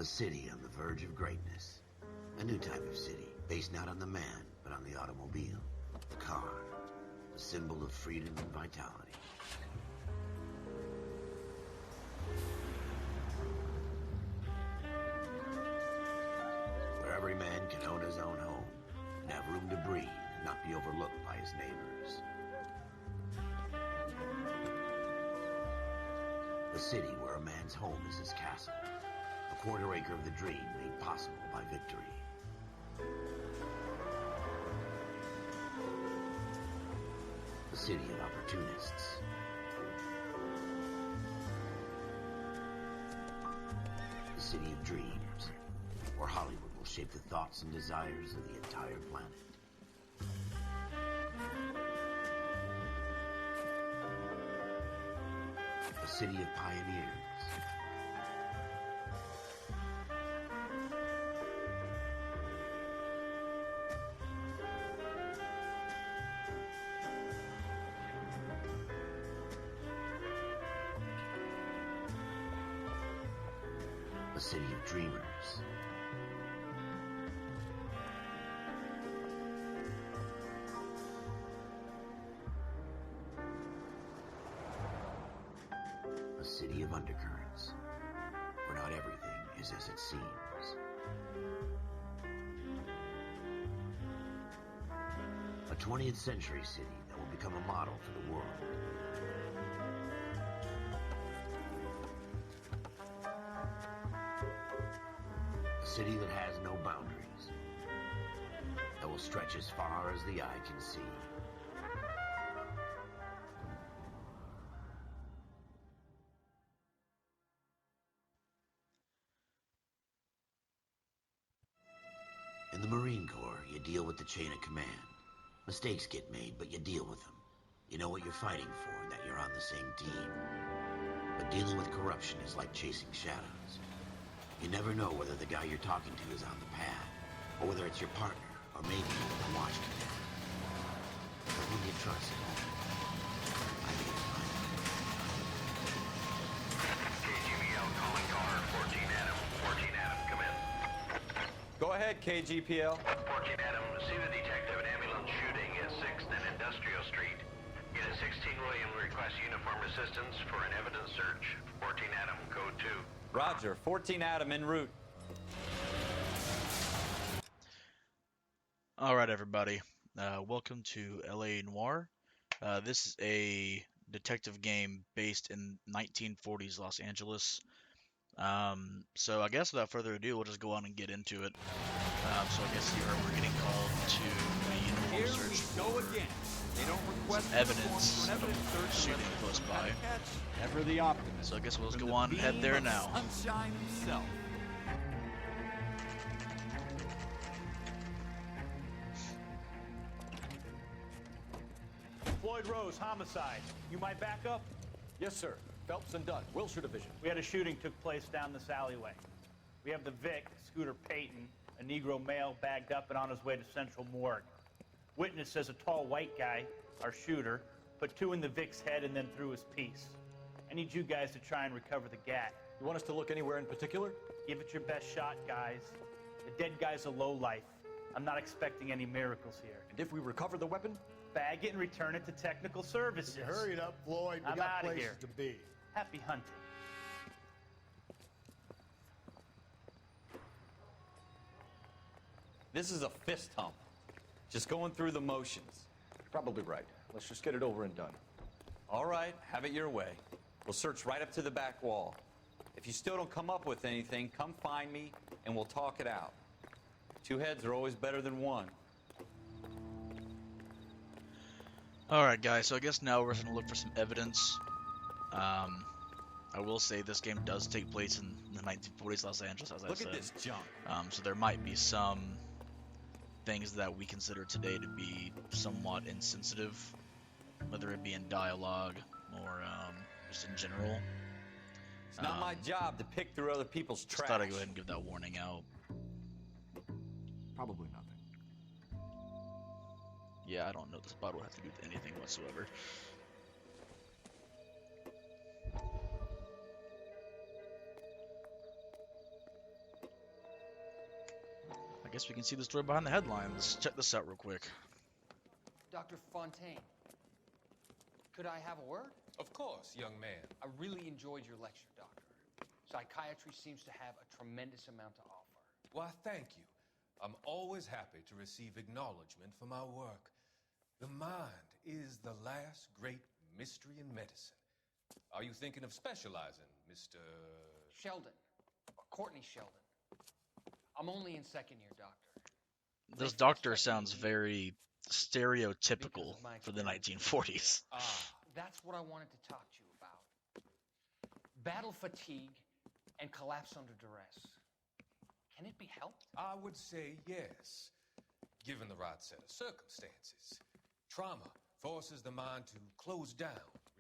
A city on the verge of greatness. A new type of city, based not on the man, but on the automobile. The car. The symbol of freedom and vitality. Where every man can own his own home, and have room to breathe, and not be overlooked by his neighbors. A city where a man's home is his castle. A quarter acre of the dream made possible by victory. A city of opportunists. A city of dreams, where Hollywood will shape the thoughts and desires of the entire planet. A city of pioneers. A city of dreamers. A city of undercurrents, where not everything is as it seems. A 20th century city that will become a model for the world. A city that has no boundaries, that will stretch as far as the eye can see. In the Marine Corps, you deal with the chain of command. Mistakes get made, but you deal with them. You know what you're fighting for, that you're on the same team. But dealing with corruption is like chasing shadows. You never know whether the guy you're talking to is on the pad, or whether it's your partner, or maybe even a watchman. But who do you trust? I think it's mine. KGPL calling car 14 Adam. 14 Adam, come in. Go ahead, KGPL. 14 Adam, see the detective at ambulance shooting at 6th and Industrial Street. Unit 16 William requests uniform assistance for an evidence search. 14 Adam, code 2. Roger, 14 Adam en route. Alright everybody, welcome to L.A Noire. This is a detective game based in 1940s Los Angeles. So I guess without further ado, we'll just go on and get into it. So I guess here we're getting called to a uniform search for They don't request evidence of a shooting close by. Ever the optimist. So I guess we'll just go on and head there now. Sunshine himself. Floyd Rose, homicide. You might back up? Yes, sir. Phelps and Dunn, Wilshire Division. We had a shooting took place down this alleyway. We have the Vic, Scooter Payton, a Negro male bagged up and on his way to Central Morgue. Witness says a tall white guy, our shooter, put 2 in the Vic's head and then threw his piece. I need you guys to try and recover the gat. You want us to look anywhere in particular? Give it your best shot, guys. The dead guy's a lowlife. I'm not expecting any miracles here. And if we recover the weapon? Bag it and return it to technical services. Hurry it up, Floyd. We I'm got outta places here. to be. Happy hunting. This is a fist hump. Just going through the motions. You're probably right. Let's just get it over and done. All right, have it your way. We'll search right up to the back wall. If you still don't come up with anything, come find me and we'll talk it out. 2 heads are always better than 1. Alright guys, so I guess now we're going to look for some evidence. I will say this game does take place in the 1940s Los Angeles, as I said. Look at this junk. So there might be some things that we consider today to be somewhat insensitive, whether it be in dialogue or just in general. It's not my job to pick through other people's trash. Just thought I'd go ahead and give that warning out. Probably nothing. Yeah, I don't know this bottle has to do with anything whatsoever. guess we can see the story behind the headline. Let's check this out real quick. Dr. Fontaine, could I have a word? Of course, young man. I really enjoyed your lecture, Doctor. Psychiatry seems to have a tremendous amount to offer. Why, thank you. I'm always happy to receive acknowledgement for my work. The mind is the last great mystery in medicine. Are you thinking of specializing, Mr. Sheldon. Courtney Sheldon. I'm only in second year, Doctor. This doctor sounds very stereotypical for the 1940s. That's what I wanted to talk to you about. Battle fatigue and collapse under duress. Can it be helped? I would say yes, given the right set of circumstances. Trauma forces the mind to close down,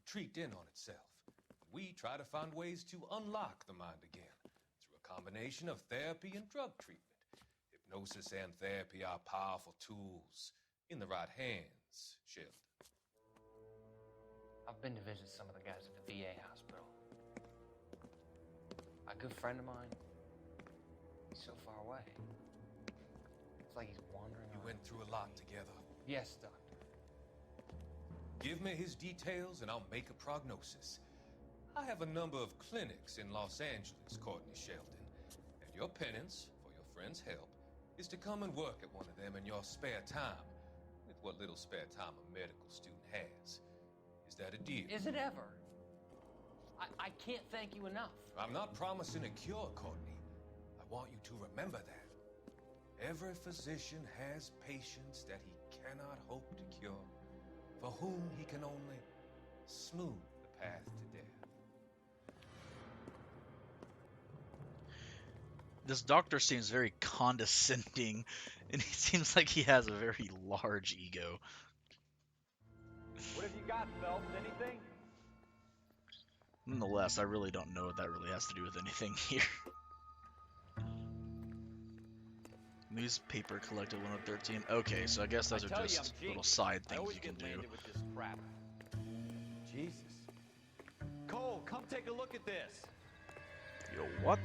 retreat in on itself. We try to find ways to unlock the mind again through a combination of therapy and drug treatment. Hypnosis and therapy are powerful tools in the right hands, Sheldon. I've been to visit some of the guys at the VA hospital. A good friend of mine, he's so far away. It's like he's wandering You around. went through a lot together. Yes, Doctor. Give me his details and I'll make a prognosis. I have a number of clinics in Los Angeles, Courtney Sheldon, and your penance, for your friend's help, is to come and work at one of them in your spare time, with what little spare time a medical student has. Is that a deal? Is it ever? I can't thank you enough. I'm not promising a cure, Courtney. I want you to remember that. Every physician has patients that he cannot hope to cure, for whom he can only smooth the path to death. This doctor seems very condescending, and he seems like he has a very large ego. What have you got, Phelps? Anything? Nonetheless, I really don't know what that really has to do with anything here. Newspaper collected 113. Okay, so I guess those are just little side things you can do. With this crap. Jesus. Cole, come take a look at this. Yo, what?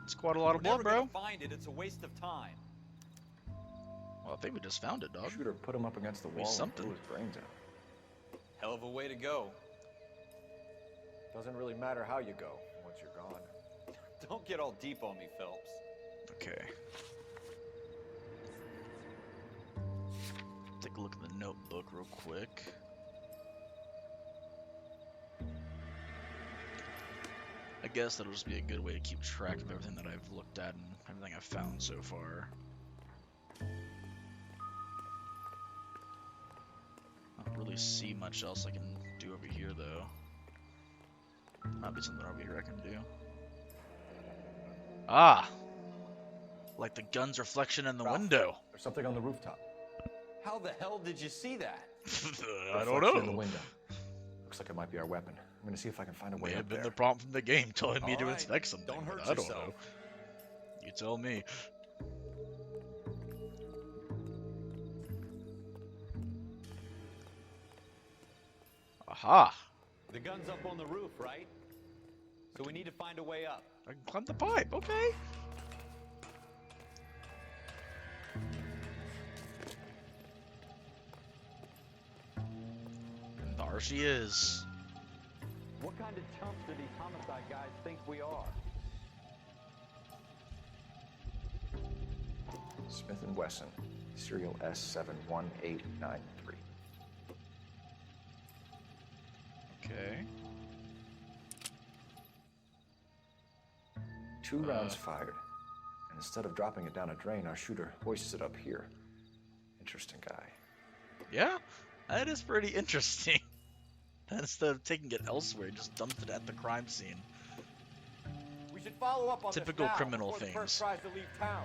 It's quite a lot of blood, Never bro. gonna find it. It's a waste of time. Well, I think we just found it, dog. Shooter put him up against the wall and something. blew his brains out. Hell of a way to go. Doesn't really matter how you go once you're gone. Don't get all deep on me, Phelps. Okay. Take a look at the notebook real quick. I guess that'll just be a good way to keep track of everything that I've looked at and everything I've found so far. I don't really see much else I can do over here, though. Might be something over here I can do. Ah! Like the gun's reflection in the window. There's something on the rooftop. How the hell did you see that? I don't Reflection in the know. window. Looks like it might be our weapon. I'm gonna see if I can find a way May up have been there. the prompt from the game telling me All to right, inspect something. don't hurt but I don't yourself. know. You tell me. Aha! The gun's up on the roof, right? So we need to find a way up. I can climb the pipe, okay. And there she is. What kind of chumps do these homicide guys think we are? Smith & Wesson, serial S71893. Okay. 2 rounds fired. And instead of dropping it down a drain, our shooter hoists it up here. Interesting guy. Yeah, that is pretty interesting. Instead of taking it elsewhere, he just dumped it at the crime scene. We should follow up on Typical this now criminal before the things. First tries to leave town.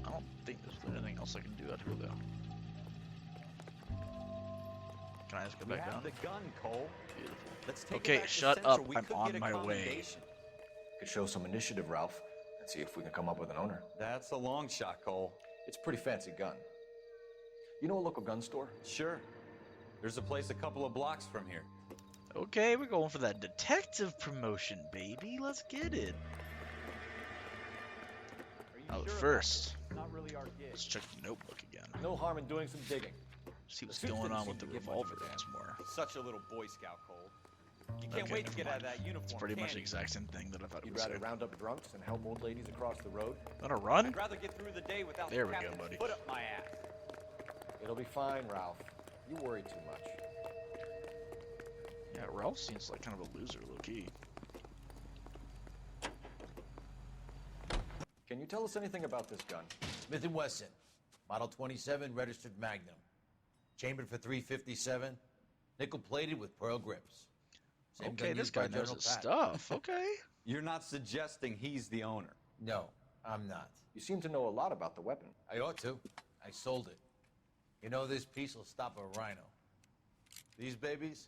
I don't think there's anything else I can do out here, though. Can I just go We back have down? the gun, Cole. Beautiful. Let's take Okay, it back to shut Central. up. We I'm could on get a my way. commendation. Could show some initiative, Ralph, and see if we can come up with an owner. That's a long shot, Cole. It's a pretty fancy gun. You know a local gun store? Sure. There's a place a couple of blocks from here. Okay, we're going for that detective promotion, baby. Let's get it. Oh, first, Not really our gig. let's check the notebook again. No harm in doing some digging. See what's The suits going didn't on seem with the to give much revolver of a damn. once more. Such a little Boy Scout, Cole. You can't Okay, wait to never get out of mind. that uniform. It's pretty much can the you? exact same thing that I thought it You'd was. rather round up drunks and help old ladies across the road? Gonna run? I'd rather get through the day without There the we go, captain's buddy. foot up my ass. It'll be fine, Ralph. You worry too much. Yeah, Ralph seems like kind of a loser, low-key. Can you tell us anything about this gun? Smith & Wesson, Model 27, registered Magnum. Chambered for .357, nickel-plated with pearl grips. Same Okay, gun this used by guy knows General his Patton. stuff. Okay. You're not suggesting he's the owner. No, I'm not. You seem to know a lot about the weapon. I ought to. I sold it. You know, this piece will stop a rhino. These babies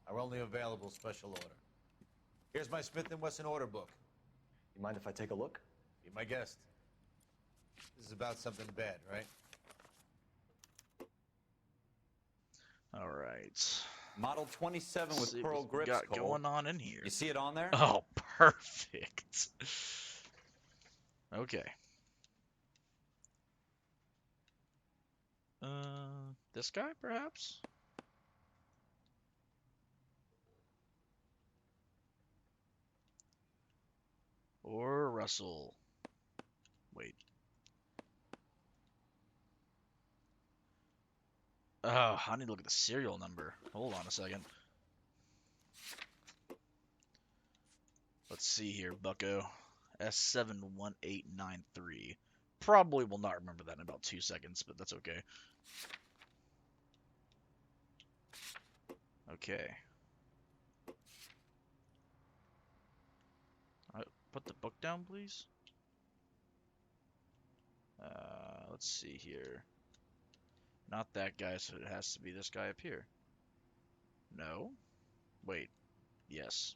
are only available special order. Here's my Smith & Wesson order book. You mind if I take a look? Be my guest. This is about something bad, right? All right. Model 27 Let's with see pearl what we grips, got Cole. going on in here. You see it on there? Oh, perfect. Okay. This guy, perhaps? Or Russell. Wait. Oh, I need to look at the serial number. Hold on a second. Let's see here, bucko. S71893. Probably will not remember that in about 2 seconds, but that's okay. Okay. Alright, put the book down, please. Let's see here. Not that guy, so it has to be this guy up here. No? Wait. Yes.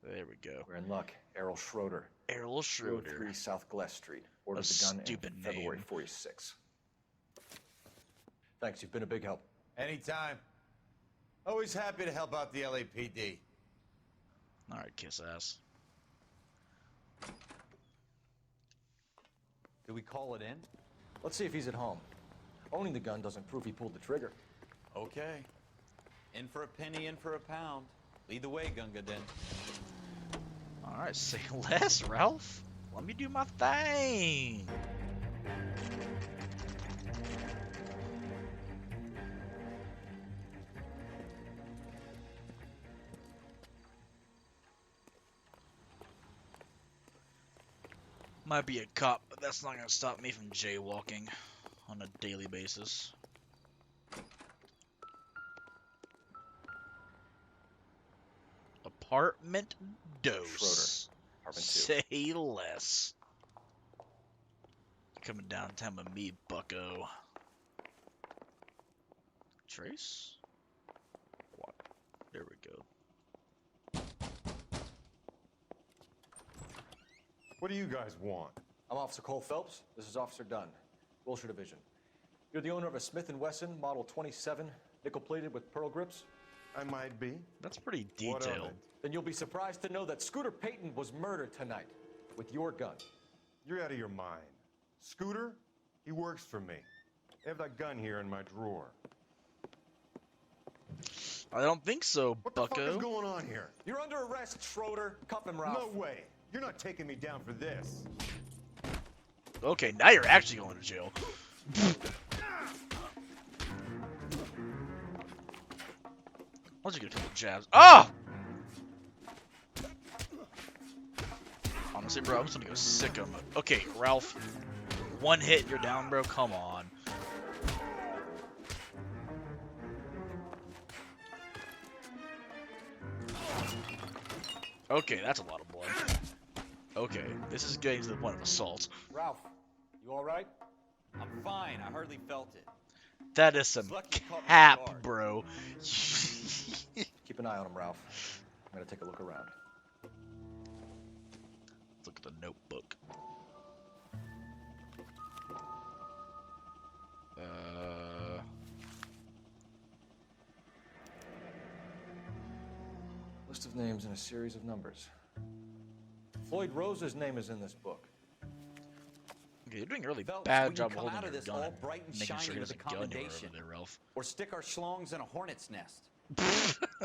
There we go. We're in luck. Errol Schroeder. Errol Schroeder. 3 South Glass Street. Ordered the gun in stupid February name. 46. Thanks, you've been a big help. Anytime. Always happy to help out the LAPD. Alright, kiss ass. Do we call it in? Let's see if he's at home. Owning the gun doesn't prove he pulled the trigger. Okay. In for a penny, in for a pound. Lead the way, Gunga Din. Alright, say less, Ralph. Let me do my thing. Might be a cop, but that's not gonna stop me from jaywalking on a daily basis. Apartment dose. Apartment 2. Say less. Coming downtown with me, bucko. Trace? What? There we go. What do you guys want? I'm Officer Cole Phelps. This is Officer Dunn, Wilshire Division. You're the owner of a Smith & Wesson Model 27, nickel-plated with pearl grips? I might be. That's pretty What of detailed. it? Then you'll be surprised to know that Scooter Payton was murdered tonight with your gun. You're out of your mind. Scooter? He works for me. I have that gun here in my drawer. I don't think so, What the bucko. fuck is going on here? You're under arrest, Schroeder. Cuff him, Ralph. No way. You're not taking me down for this. Okay, now you're actually going to jail. Once you get a couple jabs. Ah! Honestly, bro, I'm just gonna go sicko mode. Okay, Ralph. One hit and you're down, bro. Come on. Okay, that's a lot of blood. Okay, this is getting to the point of assault. Ralph, you all right? I'm fine. I hardly felt it. That is some Lucky you caught me off cap, guard. bro. Keep an eye on him, Ralph. I'm gonna take a look around. Look at the notebook. List of names and a series of numbers. Floyd Rose's name is in this book. Okay, you're doing a really Phelps, bad we job can of come holding out of your this gun, all bright and making shiny sure he with a doesn't gun you over commendation. there, Ralph. Or stick our schlongs in a hornet's nest.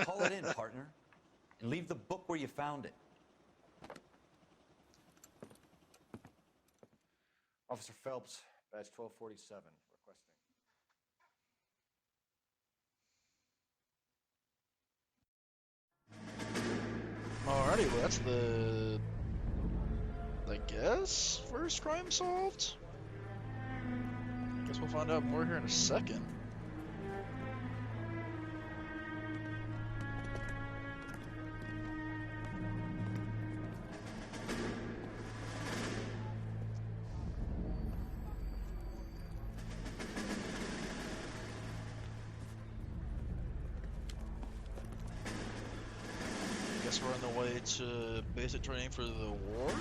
Call it in, partner. And leave the book where you found it. Officer Phelps, badge 1247, requesting. Alrighty, well, that's the, I guess, first crime solved? Guess we'll find out more here in a second. Guess we're on the way to basic training for the war?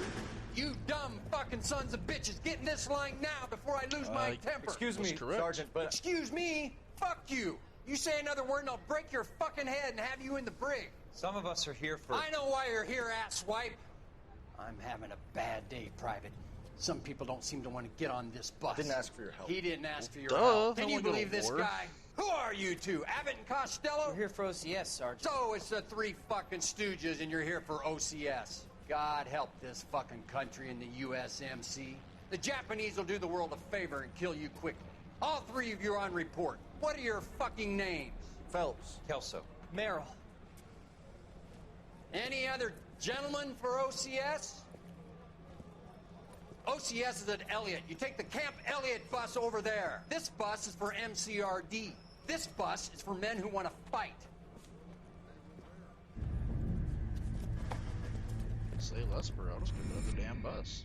You dumb fucking sons of bitches, get in this line now before I lose my temper. Excuse me, Sergeant, but... Excuse me? Fuck you. You say another word and I'll break your fucking head and have you in the brig. Some of us are here for... I know why you're here, asswipe. I'm having a bad day, Private. Some people don't seem to want to get on this bus. Didn't ask for your help. He didn't ask for your Duh, help. I Can don't you wanna go to believe this war. guy? Who are you two? Abbott and Costello? We're here for OCS, Sergeant. So it's the three fucking stooges and you're here for OCS. God help this fucking country and the USMC. The Japanese will do the world a favor and kill you quickly. All three of you are on report. What are your fucking names? Phelps. Kelso. Merrill. Any other gentlemen for OCS? OCS is at Elliott. You take the Camp Elliott bus over there. This bus is for MCRD. This bus is for men who want to fight. Say less, bro. I'll just get another damn bus.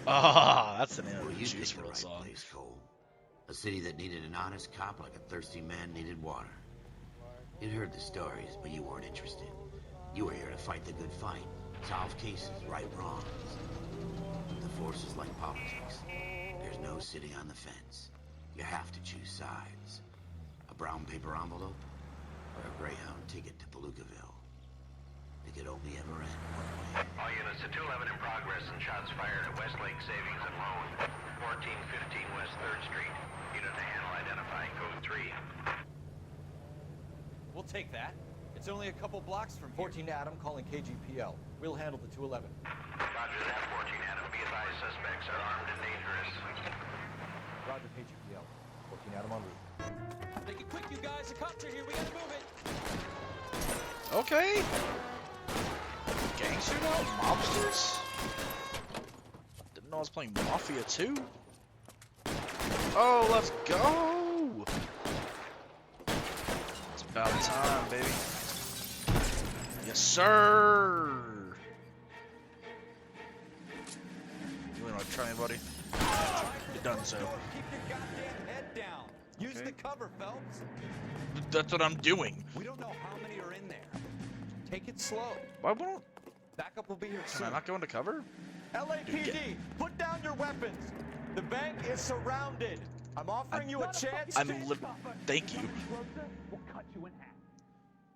Ah, that's the name of Well, the you Juice picked the WRLD right song. place, Cole. A city that needed an honest cop like a thirsty man needed water. You'd heard the stories, but you weren't interested. You were here to fight the good fight, solve cases, right wrongs. The force is like politics. There's no sitting on the fence. You have to choose sides. A brown paper envelope or a Greyhound ticket to Palookaville. It could only ever end one way. All units to 211 in progress and shots fired at Westlake Savings and Loan, 1415 West 3rd Street. Unit to handle identifying code 3. We'll take that. It's only a couple blocks from here. 14 Adam calling KGPL. We'll handle the 211. Roger that, 14 Adam. Be advised, suspects are armed and dangerous. Roger, KGPL. 14 Adam en route. Make it quick, you guys. The cops are here. We gotta move it. Okay. Gang shootout? Mobsters? Didn't know I was playing Mafia 2. Oh, let's go! It's about time, baby. Yes, sir! You really want to try me, buddy? You're done so. Keep your goddamn head down. Use Okay. the cover, Phelps. That's what I'm doing. We don't know how many are in there. Take it slow. Why won't... Backup will be here Can soon. I not go into cover? LAPD, put down your weapons. The bank is surrounded. I'm offering you a chance. Thank you. We'll cut you in half.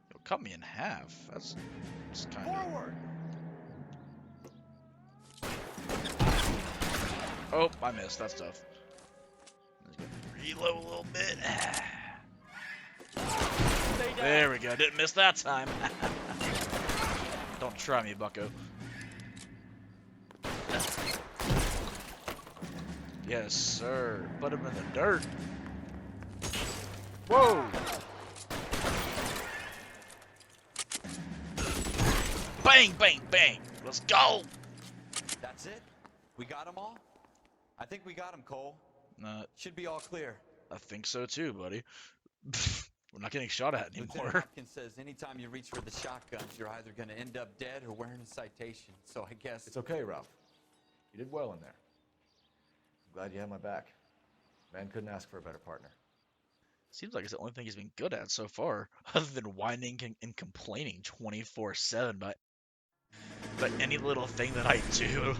You'll cut me in half. That's kind of... Forward. Oh, I missed. That's tough. Reload a little bit. There we go. Didn't miss that time. Don't try me, bucko. Yes, sir. Put him in the dirt. Whoa! Bang, bang, bang. Let's go. That's it? We got them all? I think we got them, Cole. Should be all clear. I think so too, buddy. We're not getting shot at Lieutenant anymore. Hopkins says anytime you reach for the shotguns, you're either going to end up dead or wearing a citation. So I guess... It's okay, Ralph. You did well in there. I'm glad you had my back. Man couldn't ask for a better partner. Seems like it's the only thing he's been good at so far, other than whining and complaining 24/7 about any little thing that I do.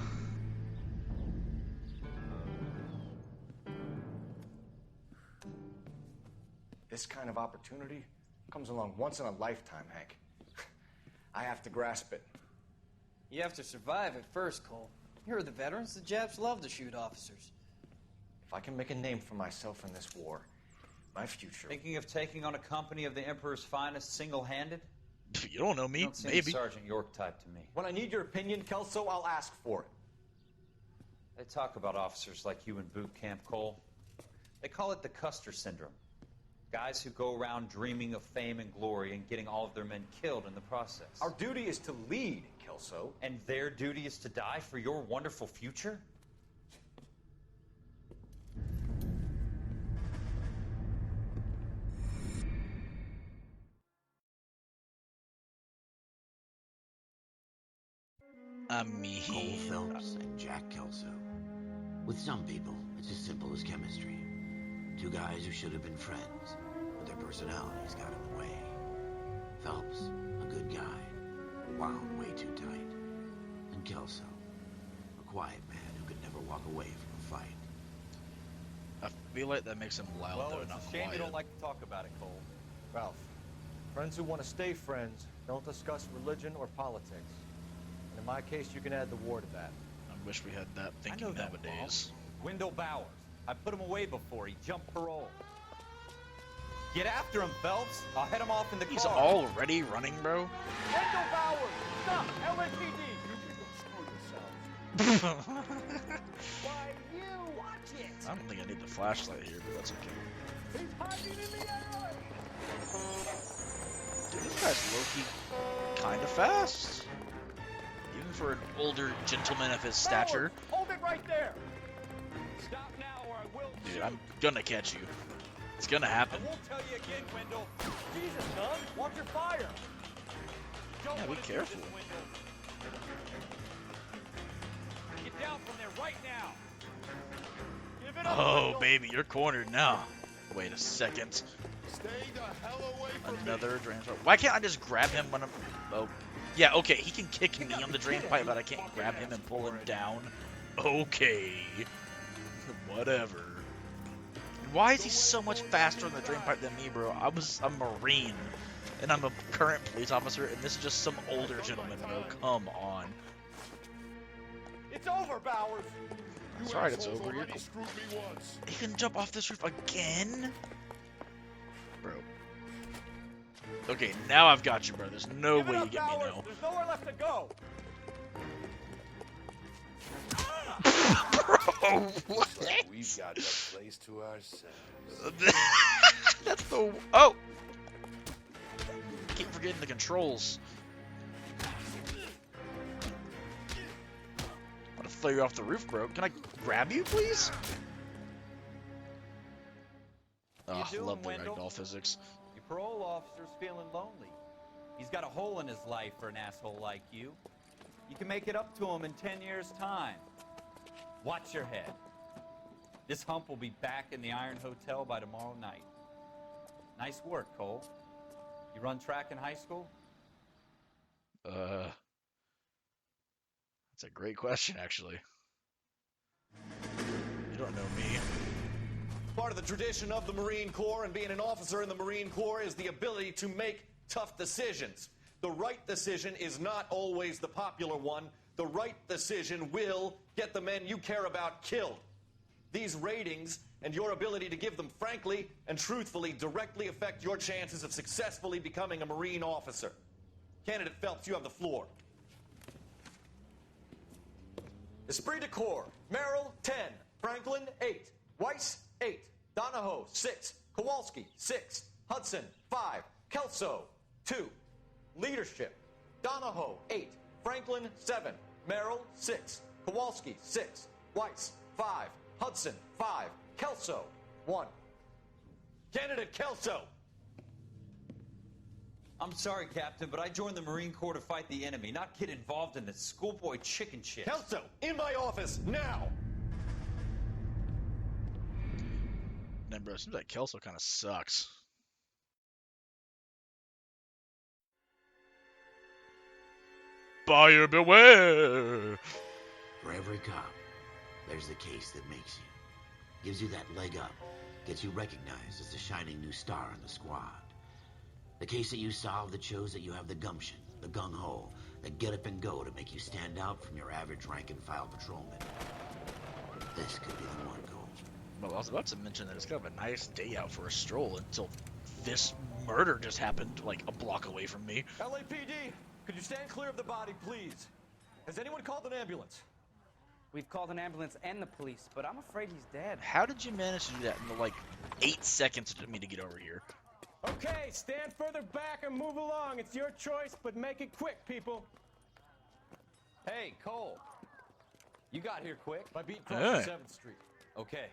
This kind of opportunity comes along once in a lifetime, Hank. I have to grasp it. You have to survive at first, Cole. Here are the veterans. The Japs love to shoot officers. If I can make a name for myself in this war, my future... Thinking of taking on a company of the Emperor's finest single-handed? You don't know me. You don't seem Maybe. a Sergeant York type to me. When I need your opinion, Kelso, I'll ask for it. They talk about officers like you in boot camp, Cole. They call it the Custer syndrome. Guys who go around dreaming of fame and glory and getting all of their men killed in the process. Our duty is to lead, Kelso. And their duty is to die for your wonderful future? Cole Phelps and Jack Kelso. With some people, it's as simple as chemistry. Two guys who should have been friends, but their personalities got in the way. Phelps, a good guy, wound way too tight. And Kelso, a quiet man who could never walk away from a fight. I feel like that makes him loud, Well, though, it's not a shame quiet. you don't like to talk about it, Cole. Ralph, friends who want to stay friends don't discuss religion or politics. And in my case, you can add the war to that. I wish we had that thinking know that, nowadays. Wendell Bowers. I put him away before. He jumped parole. Get after him, Phelps. I'll head him off in the He's car. already running, bro. Wendell Bowers! Stop! LAPD! You people screw yourselves. Why, you watch it! I don't think I need the flashlight here, but that's okay. He's hiding in the alley! Dude, this guy's low-key kind of fast. Even for an older gentleman of his stature. Hold it right there! Stop now or I will Dude, shoot. I'm gonna catch you. It's gonna happen. I won't tell you again, Wendell. Jesus, son, watch your fire. Don't Yeah, be wanna do careful. this, Wendell. Get down from there right now. Give it up, Oh, Wendell. baby, you're cornered now. Wait a second. Stay the hell away from Another drain pipe. Why can't I just grab him when I'm... Oh, yeah, okay, he can kick me on the drain pipe, but I can't grab him and pull him down. Okay. Whatever. Why is he so much faster on the drain pipe than me, bro? I was a Marine, and I'm a current police officer, and this is just some older gentleman, bro. Come on. It's over, Bowers. That's right, it's over. You're He screwed me once. He can jump off this roof again? Bro. Okay, now I've got you, bro. There's no Give it way you up, get me Bowers. now. There's nowhere left to go. Bro, what? We've got the place to ourselves. That's the... Oh! Keep forgetting the controls. I'm gonna throw you off the roof, bro. Can I grab you, please? Oh, I doing, love the Wendell? ragdoll physics. Your parole officer's feeling lonely. He's got a hole in his life for an asshole like you. You can make it up to him in 10 years' time. Watch your head. This hump will be back in the Iron Hotel by tomorrow night. Nice work, Cole. You run track in high school? That's a great question, actually. You don't know me. Part of the tradition of the Marine Corps and being an officer in the Marine Corps is the ability to make tough decisions. The right decision is not always the popular one. The right decision will get the men you care about killed. These ratings and your ability to give them frankly and truthfully directly affect your chances of successfully becoming a Marine officer. Candidate Phelps, you have the floor. Esprit de Corps, Merrill, 10. Franklin, 8. Weiss, 8. Donahoe, 6. Kowalski, 6. Hudson, 5. Kelso, 2. Leadership, Donahoe, 8. Franklin, 7. Merrill, 6. Kowalski, 6. Weiss, 5. Hudson, 5. Kelso, 1. Candidate Kelso! I'm sorry, Captain, but I joined the Marine Corps to fight the enemy, not get involved in this schoolboy chicken shit. Kelso, in my office, now! Man, bro, it seems like Kelso kind of sucks. Buyer beware! For every cop, there's the case that makes you. Gives you that leg up. Gets you recognized as the shining new star in the squad. The case that you solved that shows that you have the gumption, the gung-ho, the get up and go to make you stand out from your average rank-and-file patrolman. This could be the one, Cole. Well, I was about to mention that it's kind of a nice day out for a stroll until this murder just happened, like, a block away from me. LAPD, could you stand clear of the body, please? Has anyone called an ambulance? We've called an ambulance and the police, but I'm afraid he's dead. How did you manage to do that in the, like, 8 seconds it took me to get over here? Okay, stand further back and move along. It's your choice, but make it quick, people. Hey, Cole. You got here quick. My beat crosses 7th Street. Okay.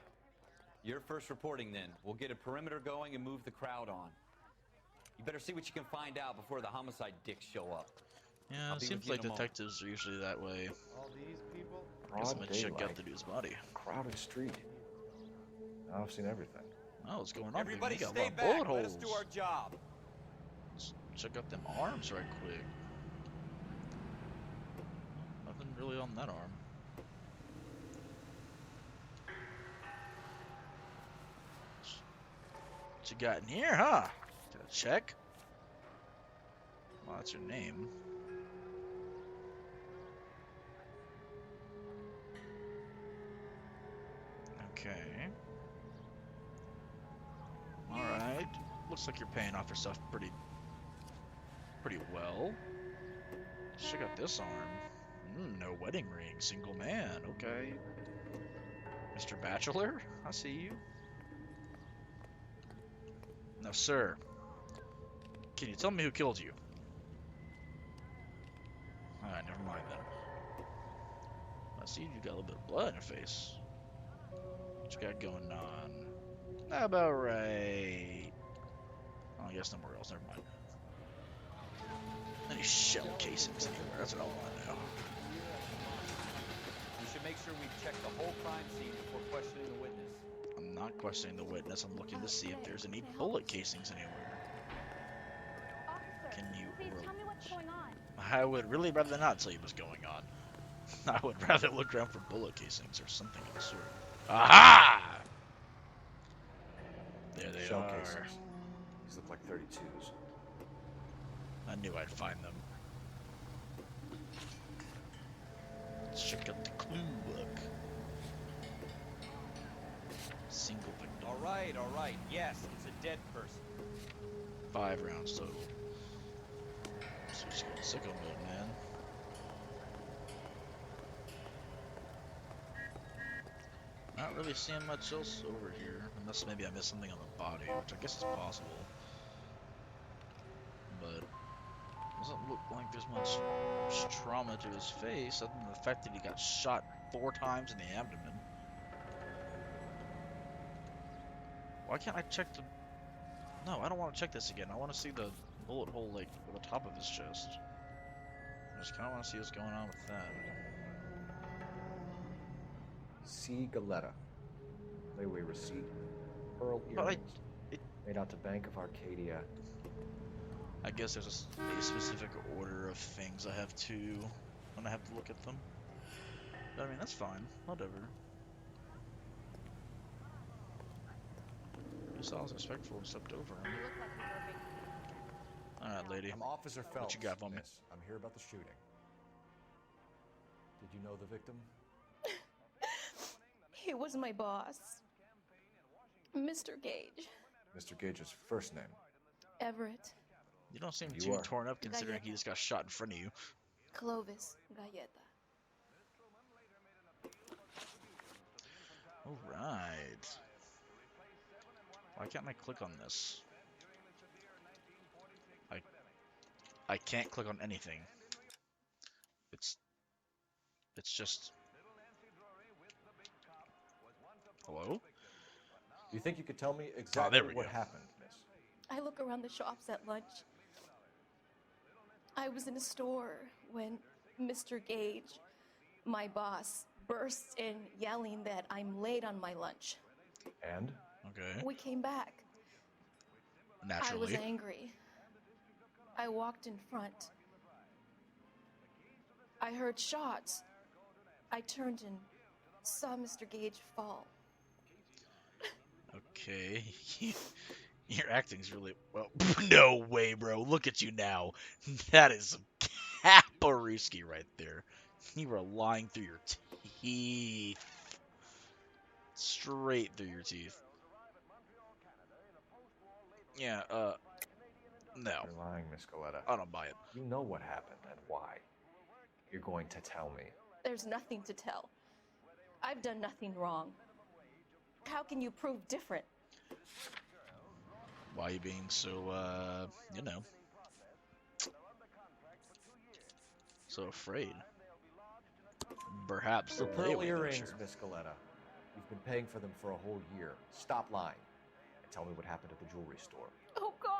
You're first reporting then. We'll get a perimeter going and move the crowd on. You better see what you can find out before the homicide dicks show up. Yeah, it seems like detectives are usually that way. All these people? I guess I'm gonna check out the dude's body. Crowded street. Now I've seen everything. Oh, what's going on? Everybody We got a stay lot of back. bullet Let us holes. do our job. Let's check out them arms right quick. Nothing really on that arm. What you got in here, huh? Got a check? Well, that's your name. Okay. Alright. Looks like you're paying off your stuff pretty well. Check out this arm. No wedding ring. Single man. Okay. Mr. Bachelor? I see you. Now, sir. Can you tell me who killed you? Alright, never mind then. I see you got a little bit of blood in your face. What you got going on? How about right? Oh, I guess nowhere else. Never mind. Any shell casings anywhere? That's what I want to know. We should make sure we check the whole crime scene before questioning the witness. I'm not questioning the witness. I'm looking to see if there's any bullet casings anywhere. Can you? Please tell me what's going on. I would really rather not tell you what's going on. I would rather look around for bullet casings or something of the sort. Aha! There they Shell are. casings. These look like 32s. I knew I'd find them. Let's check out the clue book. Single victim. All right. Yes, it's a dead person. 5 rounds total. Switch to sicko mode, man. Not really seeing much else over here, unless maybe I missed something on the body, which I guess is possible. But doesn't look like there's much trauma to his face, other than the fact that he got shot 4 times in the abdomen. Why can't I check the... No, I don't want to check this again. I want to see the bullet hole, like, at the top of his chest. I just kind of want to see what's going on with that. C. Galetta. Layaway receipt. Pearl earrings. Made out to Bank of Arcadia. I guess there's a specific order of things I have to when I have to look at them. But I mean, that's fine. Whatever. I guess I was respectful and stepped over him. Alright, lady. I'm Officer Phelps. What you got for me? Miss. I'm here about the shooting. Did you know the victim? He was my boss, Mr. Gage. Mr. Gage's first name. Everett. You don't seem You too are. torn up considering he just got shot in front of you. Clovis Galleta. Alright. Why can't I click on this? I can't click on anything. It's just... Hello? You think you could tell me exactly what happened, miss? I look around the shops at lunch. I was in a store when Mr. Gage, my boss, bursts in yelling that I'm late on my lunch. And? Okay. We came back. Naturally. I was angry. I walked in front. I heard shots. I turned and saw Mr. Gage fall. Okay. Your acting's really well. No way, bro. Look at you now. That is some Capariski right there. You were lying through your teeth. Straight through your teeth. Yeah, no. You're lying, Miss Coletta. I don't buy it. You know what happened and why. You're going to tell me. There's nothing to tell. I've done nothing wrong. How can you prove different? Why are you being so, you know, so afraid? Perhaps the Your pearl layaway earrings, voucher. Miss Coletta. You've been paying for them for a whole year. Stop lying and tell me what happened at the jewelry store. Oh, God.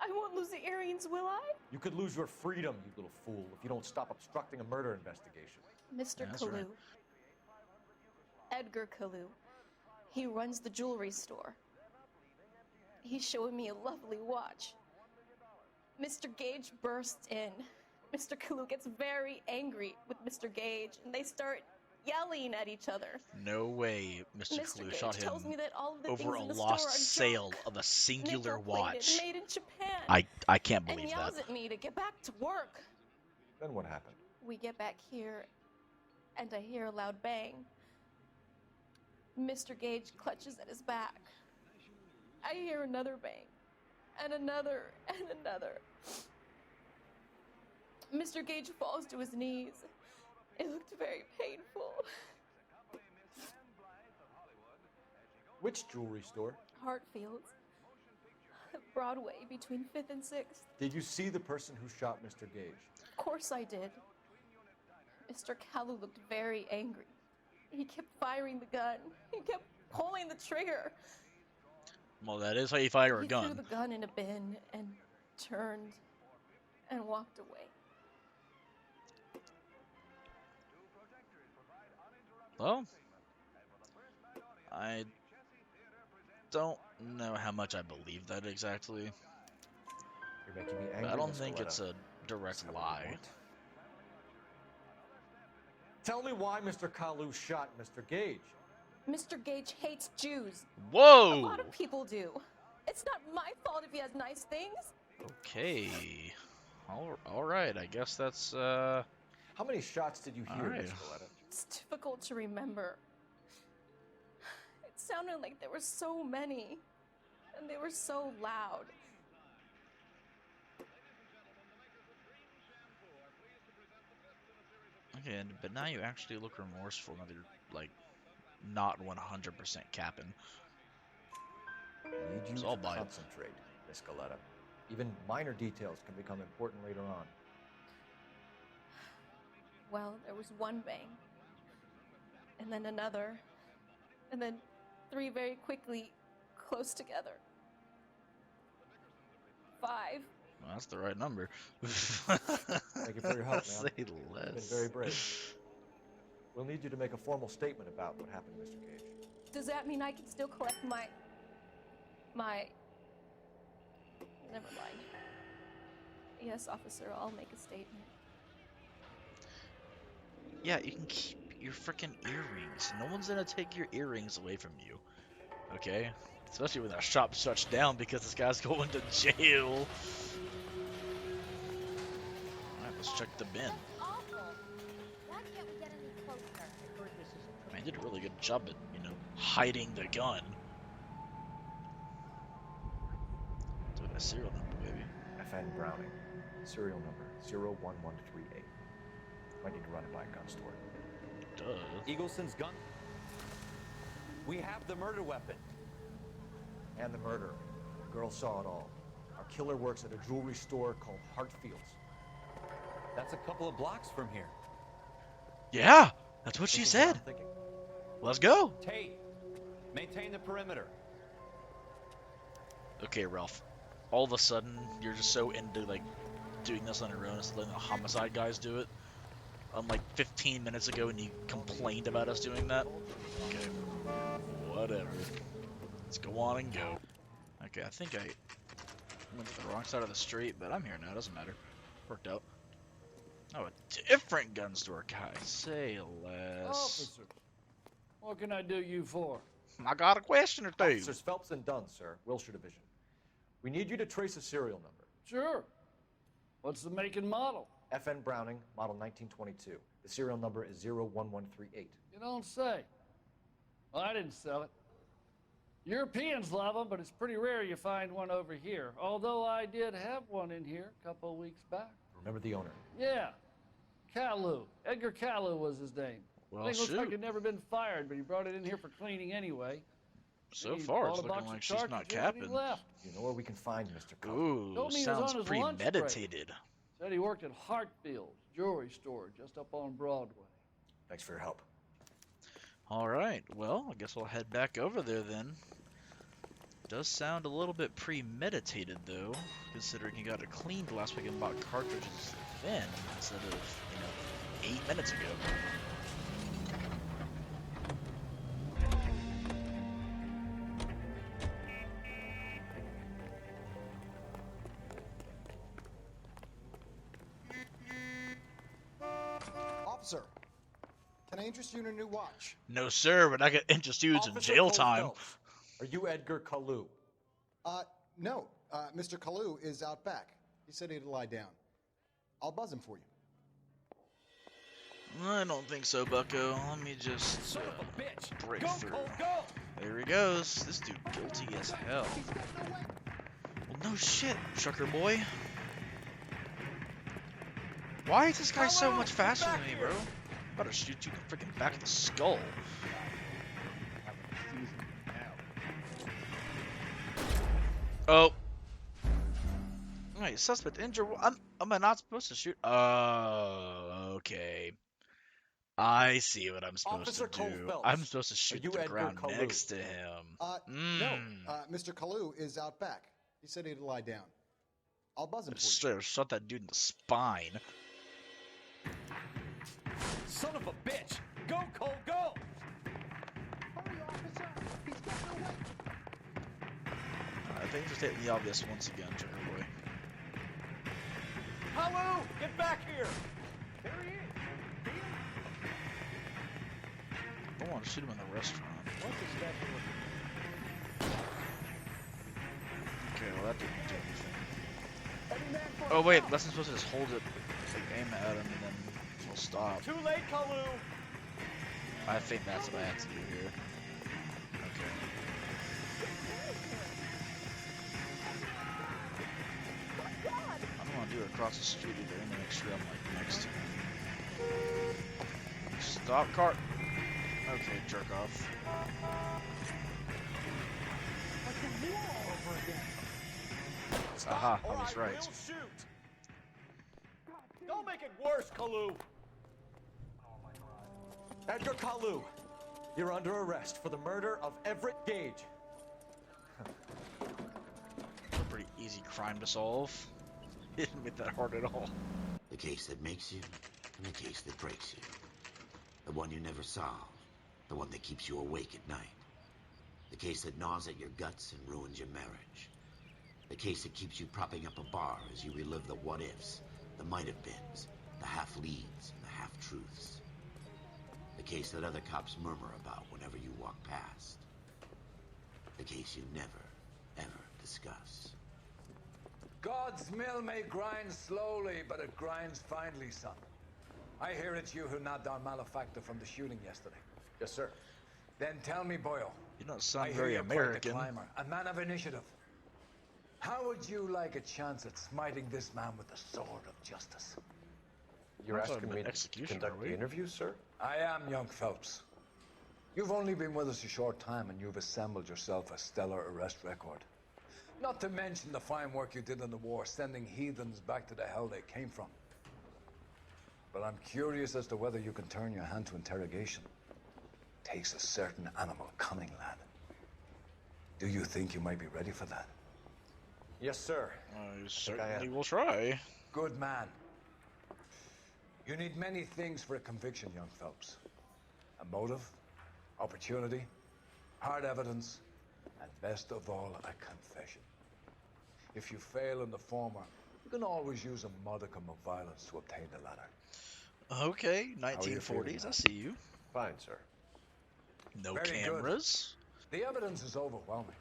I won't lose the earrings, will I? You could lose your freedom, you little fool, if you don't stop obstructing a murder investigation. Mr. That's Kalu. right. Edgar Kalu. He runs the jewelry store. He's showing me a lovely watch. Mr. Gage bursts in. Mr. Kalu gets very angry with Mr. Gage, and they start yelling at each other. No way Mr. Mr. Kalu Gage shot him tells me that all of the over things a in the lost store are sale junk, of a singular nickel-plated, watch. made in Japan. I can't and believe yells that. at me to get back to work. Then what happened? We get back here, and I hear a loud bang. Mr. Gage clutches at his back. I hear another bang, and another, and another. Mr. Gage falls to his knees. It looked very painful. Which jewelry store? Hartfield's. Broadway, between 5th and 6th. Did you see the person who shot Mr. Gage? Of course I did. Mr. Kalu looked very angry. He kept firing the gun. He kept pulling the trigger. Well, that is how you fire a He threw gun. the gun in a bin and turned and walked away. Well, I don't know how much I believe that exactly. You're making me But angry, I don't Miss think Coletta. it's a direct Is that what you lie. want? Tell me why Mr. Kalu shot Mr. Gage. Mr. Gage hates Jews. Whoa! A lot of people do. It's not my fault if he has nice things. Okay. All right. I guess that's How many shots did you hear, All right. Miss Coletta? It's difficult to remember. It sounded like there were so many, and they were so loud. okay. But now you actually look remorseful. Now that you're like not 100% capping. I need you So I'll to buy it. concentrate, Miss Coletta. Even minor details can become important later on. Well, there was one bang, and then another, and then 3 very quickly, close together. 5. Well, that's the right number. Thank you for your help, Say ma'am. You've less. been very brave. We'll need you to make a formal statement about what happened to Mr. Gage. Does that mean I can still collect my... Never mind. Yes, officer, I'll make a statement. Yeah, you can keep your freaking earrings. No one's gonna take your earrings away from you. Okay? Especially when that shop shuts down because this guy's going to jail. Alright, let's check the bin. Awful. Why can't we get any closer? Man, you did a really good job at, you know, hiding the gun. Look at that serial number, baby. FN Browning, serial number 01138. Might need to run it by a gun store. Duh. Eagleson's gun. We have the murder weapon. And the murderer. The girl saw it all. Our killer works at a jewelry store called Hartfield's. That's a couple of blocks from here. Yeah, that's what she This is what said. I'm thinking. Let's go. Tate, maintain the perimeter. Okay, Ralph. All of a sudden, you're just so into like doing this on your own instead of letting the homicide guys do it. Like 15 minutes ago, when you complained about us doing that. Okay, whatever. Let's go on and go. Okay, I think I went to the wrong side of the street, but I'm here now. Doesn't matter. Worked out. Oh, a different gun store, guys. Say less. Officer, what can I do you for? I got a question or two. Officers Phelps and Dunn, sir, Wilshire Division. We need you to trace a serial number. Sure. What's the make and model? FN Browning, model 1922. The serial number is 01138. You don't say. Well, I didn't sell it. Europeans love them, but it's pretty rare you find one over here. Although I did have one in here a couple of weeks back. Remember the owner? Yeah. Caillou. Edgar Caillou was his name. Well, Thing looks like shoot. he'd never been fired, but he brought it in here for cleaning anyway. So He far, bought it's a looking box like of she's not cartridges and he capping. left. You know where we can find Mr. Cullen? Ooh, Told me he was sounds on his lunch break. premeditated. Said he worked at Hartfield's jewelry store just up on Broadway. Thanks for your help. All right, well, I guess we'll head back over there then. Does sound a little bit premeditated though, considering he got it cleaned last week and bought cartridges then instead of, 8 minutes ago. Officer, can I interest you in a new watch? No, sir, but I get introduced in Officer jail Cole time. Phelps, are you Edgar Caillou? No. Mr. Caillou is out back. He said he'd lie down. I'll buzz him for you. I don't think so, Bucko. Let me just Son of a bitch! break Go, through. Cole, go! There he goes. This dude guilty as hell. Well, no shit, trucker boy. Why is this guy so much faster than me, bro? I'm about to shoot you in the freaking back of the skull. Oh. Wait, suspect injured. Am I not supposed to shoot? Okay. I see what I'm supposed Officer to Cole do. Phelps, I'm supposed to shoot you the Edgar ground Caillou? next to him. No. Mr. Caillou is out back. He said he'd lie down. I'll buzz him for you. Straight up shot that dude in the spine. Son of a bitch! Go, Cole, go! Hurry, officer! He's getting away! I think just hitting the obvious once again, trucker boy. Hello! Get back here! There he is! I don't want to shoot him in the restaurant. What's the special? Okay, well that didn't do anything. Oh wait, wasn't supposed to just hold it, like aim at him, and then he'll stop. Too late, Caillou! I think that's what I have to do here. Okay. I don't want to do it across the street either. I'm gonna make sure I'm like next to him. Stop cart. Okay, jerk off. Aha, I was right. We'll shoot. Don't make it worse, Caillou! Edgar Caillou, you're under arrest for the murder of Everett Gage. A pretty easy crime to solve. It didn't make that hard at all. The case that makes you, and the case that breaks you. The one you never solve. The one that keeps you awake at night. The case that gnaws at your guts and ruins your marriage. The case that keeps you propping up a bar as you relive the what-ifs, the might-have-beens, the half-leads, and the half-truths. The case that other cops murmur about whenever you walk past. The case you never, ever discuss. God's mill may grind slowly, but it grinds finely, son. I hear it's you who nabbed our malefactor from the shooting yesterday. Yes, sir. Then tell me, Boyle. You don't I sound hear very you're quite American. the climber, a man of initiative. How would you like a chance at smiting this man with the sword of justice? You're I thought asking it me meant to execution, conduct are we? the interview, sir? I am young Phelps. You've only been with us a short time and you've assembled yourself a stellar arrest record. Not to mention the fine work you did in the war, sending heathens back to the hell they came from. But I'm curious as to whether you can turn your hand to interrogation. Takes a certain animal cunning, lad. Do you think you might be ready for that? Yes, sir. I certainly will try. Good man. You need many things for a conviction, young Phelps. A motive, opportunity, hard evidence, and best of all, a confession. If you fail in the former, you can always use a modicum of violence to obtain the latter. Okay, How are you feeling 1940s, now? I see you. Fine, sir. No Very good. cameras. The evidence is overwhelming.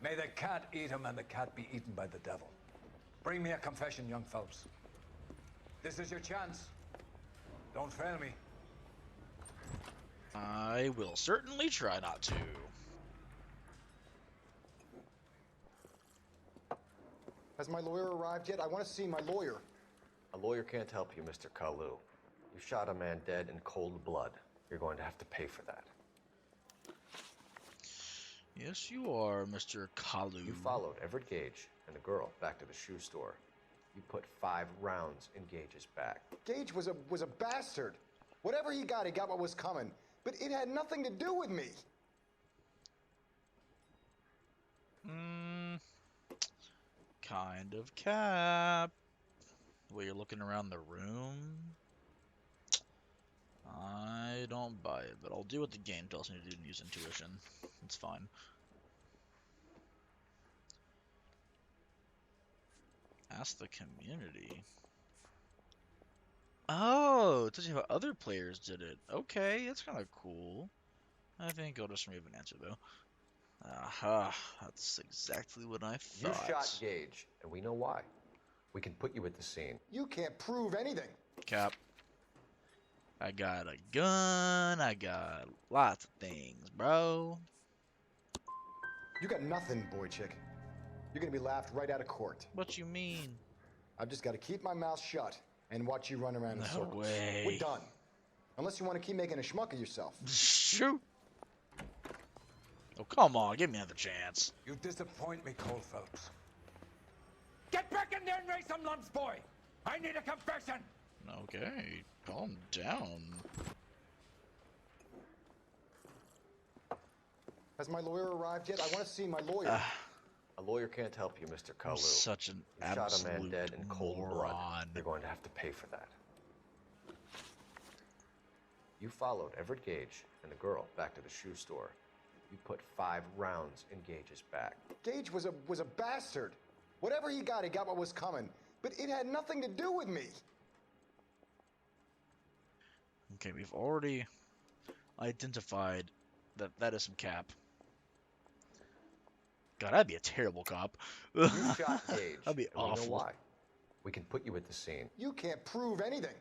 May the cat eat him and the cat be eaten by the devil. Bring me a confession, young Phelps. This is your chance. Don't fail me. I will certainly try not to. Has my lawyer arrived yet? I want to see my lawyer. A lawyer can't help you, Mr. Kalu. You shot a man dead in cold blood. You're going to have to pay for that. Yes, you are, Mr. Kalu. You followed Everett Gage and the girl back to the shoe store. You put 5 rounds in Gage's back. Gage was a bastard. Whatever he got what was coming. But it had nothing to do with me. Kind of cap. The way you're looking around the room, I don't buy it, but I'll do what the game tells me to do and use intuition. It's fine. Ask the community. Oh, it tells you how other players did it. Okay, that's kind of cool. I think I'll just remove an answer, though. Aha, that's exactly what I thought. You shot Gage, and we know why. We can put you at the scene. You can't prove anything. Cap. I got a gun. I got lots of things, bro. You got nothing, boy chick. You're gonna be laughed right out of court. What you mean? I've just got to keep my mouth shut and watch you run around in circles. Way. We're done. Unless you want to keep making a schmuck of yourself. Shoot. Oh, come on. Give me another chance. You disappoint me, Cole Phelps. Get back in there and raise some lumps, boy! I need a confession! Okay, calm down. Has my lawyer arrived yet? I want to see my lawyer. A lawyer can't help you, Mr. Kalu. Such an You shot a man absolute dead in cold blood. moron. You're going to have to pay for that. You followed Everett Gage and the girl back to the shoe store. You put 5 rounds in Gage's back. Gage was a bastard. Whatever he got what was coming. But it had nothing to do with me. Okay, we've already identified that that is some cap. God, I'd be a terrible cop. You shot Gage. That'd be and we awful. know why. We can put you at the scene. You can't prove anything.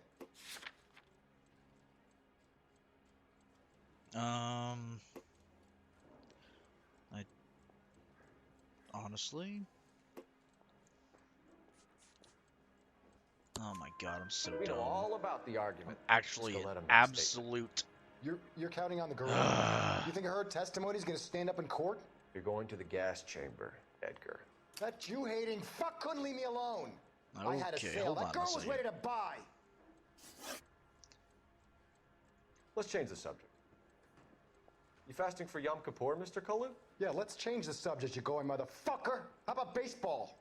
I honestly. Oh my God, I'm so We dumb. know all about the argument. Actually, Just to let him absolute. You're counting on the girl. You think her testimony's gonna stand up in court? You're going to the gas chamber, Edgar. That Jew-hating fuck couldn't leave me alone. I had a Okay, sale. hold That on a girl was second. ready to buy. Let's change the subject. You fasting for Yom Kippur, Mr. Kalu? Yeah, let's change the subject, you going motherfucker. How about baseball?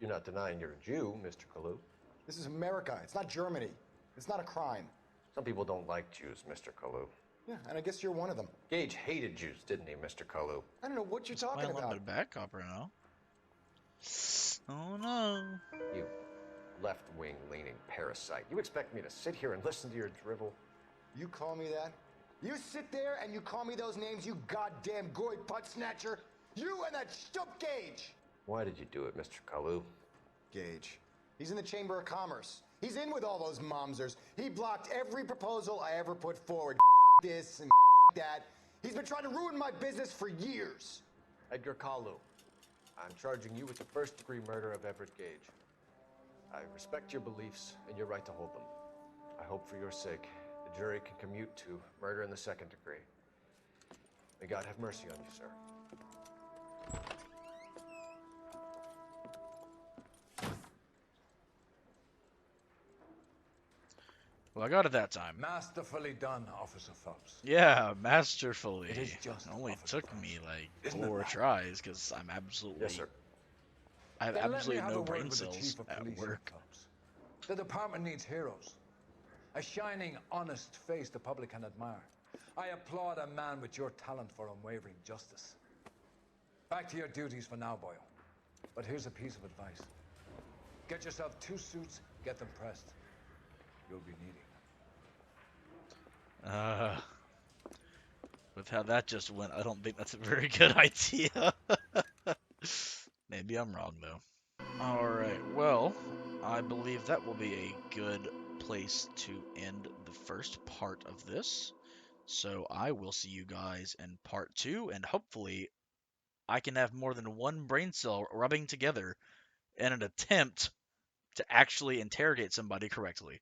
You're not denying you're a Jew, Mr. Kalu. This is America. It's not Germany. It's not a crime. Some people don't like Jews, Mr. Kalu. Yeah, and I guess you're one of them. Gage hated Jews, didn't he, Mr. Kalu? I don't know what you're Playing talking a little about. bit of back cop right now. Oh no. You left-wing leaning parasite. You expect me to sit here and listen to your drivel? You call me that? You sit there and you call me those names, you goddamn goy butt snatcher? You and that stump Gage! Why did you do it, Mr. Kalu? Gage. He's in the Chamber of Commerce. He's in with all those momsers. He blocked every proposal I ever put forward. This and that. He's been trying to ruin my business for years. Edgar Kalu, I'm charging you with the first-degree murder of Everett Gage. I respect your beliefs and your right to hold them. I hope for your sake the jury can commute to murder in the second degree. May God have mercy on you, sir. Well, I got it that time. Masterfully done, Officer Phelps. Yeah, masterfully. It is just, It only Officer took me like Isn't it 4 that? tries because I'm absolutely. Yes, sir. I have Then let me absolutely have a no word brain with the cells Chief of at Police, work. Phelps. The department needs heroes. A shining, honest face the public can admire. I applaud a man with your talent for unwavering justice. Back to your duties for now, Boyle. But here's a piece of advice. Get yourself 2 suits, get them pressed. You'll be needing them. With how that just went, I don't think that's a very good idea. Maybe I'm wrong, though. Alright, well, I believe that will be a good place to end the first part of this. So I will see you guys in part 2, and hopefully I can have more than one brain cell rubbing together in an attempt to actually interrogate somebody correctly.